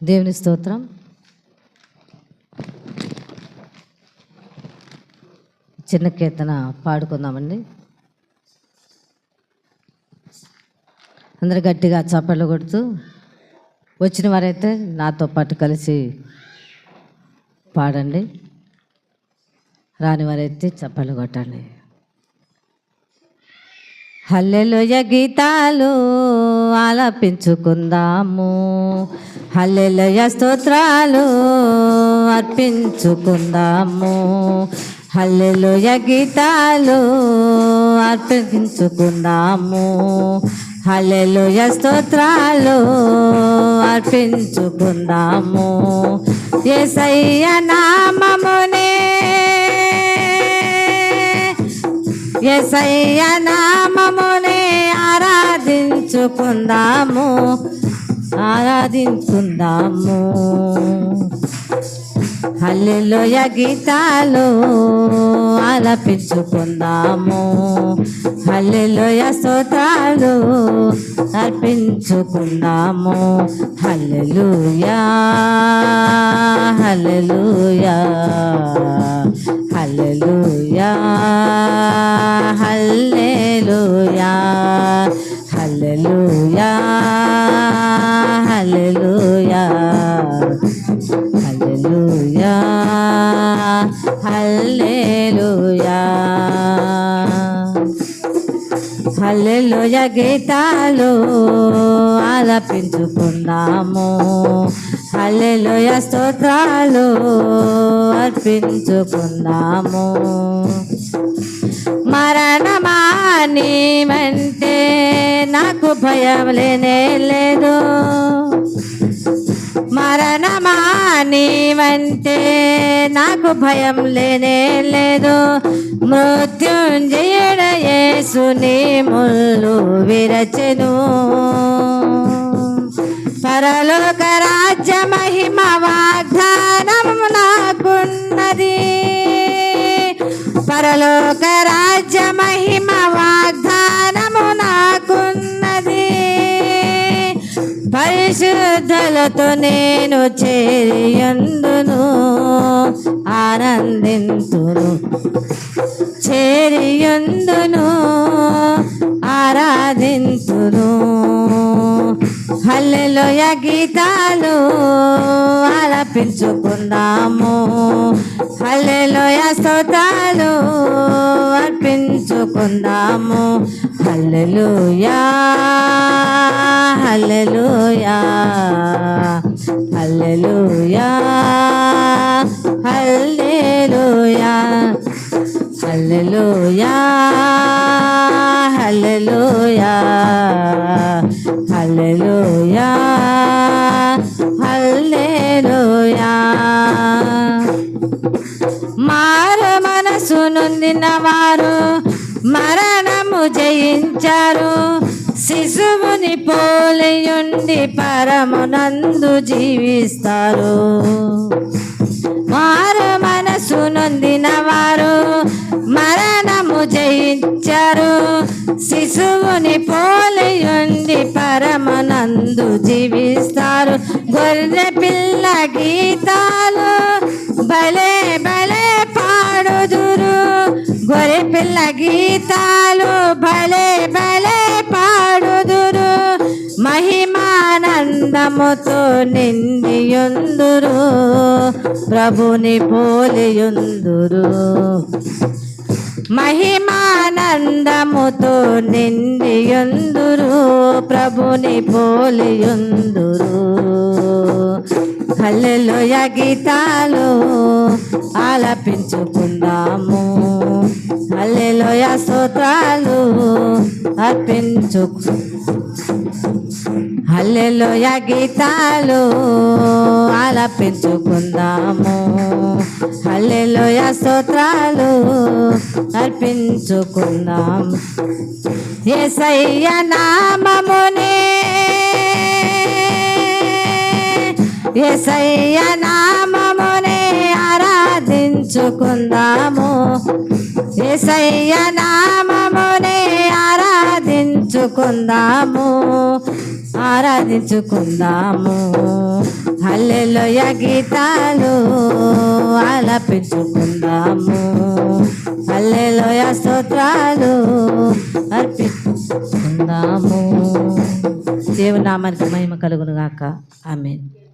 దేవుని స్తోత్రం. చిన్న కీర్తన పాడుకుందామండి. అందరు గట్టిగా చప్పట్లు కొడుతూ వచ్చిన వారైతే నాతో పాటు కలిసి పాడండి, రాని వారైతే చప్పట్లు కొట్టండి. హల్లెలూయా గీతాలు ఆలపించుకుందాము, హల్లెలూయా స్తోత్రాలు అర్పించుకుందాము, హల్లెలూయా గీతాలు అర్పించుకుందాము, హల్లెలూయా స్తోత్రాలు అర్పించుకుందాము. యేసయ్య నామమునే, యేసయ్య నామమునే ఆరాధించుకుందాము, ఆరాధించుకుందాము. హల్లెలూయా గీతాలు ఆలపించుకుందాము, హల్లెలూయా స్తోత్రాలు అర్పించుకుందాము. హల్లెలూయా హల్లెలూయా హల్లెలూయా హల్లెలూయా హల్లెలూయా హల్లెలూయా హల్లెలూయా హల్లెలూయా. హల్లెలూయా గీతాలు ఆలపించుకుందాము, హల్లెలూయా స్తోత్రాలు అర్పించుకుందాము. మరణమా నీవంటే నాకు భయం లేనే లేదు, మరణమా నీవంటే నాకు భయం లేనే లేదు. మృత్యుంజయుడ యేసు నీ ముళ్ళు విరచెను, పరలోక రాజ్య మహిమ వాగ్దానం నాకున్నది, పరలోక రాజ్య మహిమ వాగ్దానము నాకున్నది. పరిశుద్ధులతో నేను చేరియందును, ఆనందింతును, చేరియందును, ఆరాధింతును. హల్లెలూయా గీతాలు ఆలపించుకుందాము, హల్లెలూయా స్తోత్రాలు అర్పించుకుందాము. హల్లెలూయా హల్లెలూయా హల్లెలూయా హల్లెలూయా హల్లెలూయా హల్లెలూయా హల్లెలూయా హల్లెలూయా. మారు మనసు నొందిన వారు మరణము జయించారు, శిశువుని పోలియుండి పరమునందు జీవిస్తారు. మారు మనసు నొందిన వారు మరణము జయించారు, శిశువుని పోలియుండి పరమునందు జీవిస్తారు. గొర్రె పిల్ల గీతాలు భలే భలే పాడుదురు, గొర్రె పిల్ల గీతాలు భలే భలే పాడుదురు. మహిమానందముతో నిండియుందురు, ప్రభుని పోలియుందురు. మహిమానందముతో నిండియుందురు, ప్రభుని పోలియుందురు. హల్లెలూయా గీతాలు ఆలపించుకుందాము, హల్లెలూయా స్తోత్రాలు అర్పించుకు, హల్లెలూయా గీతాలు ఆలపించుకుందాము, హల్లెలూయా స్తోత్రాలు అర్పించుకుందాం. యేసయ్య నామమునే, యేసయ్య నామమునే ఆరాధించుకుందాము, యేసయ్య నామమునే ఆరాధించుకుందాము, ఆరాధించుకుందాము. హల్లెలూయ గీతాలు ఆలపించుకుందాము, హల్లెలూయ స్తోత్రాలు అర్పించుకుందాము. దేవుని నామానికి మహిమ కలుగును గాక. ఆమేన్.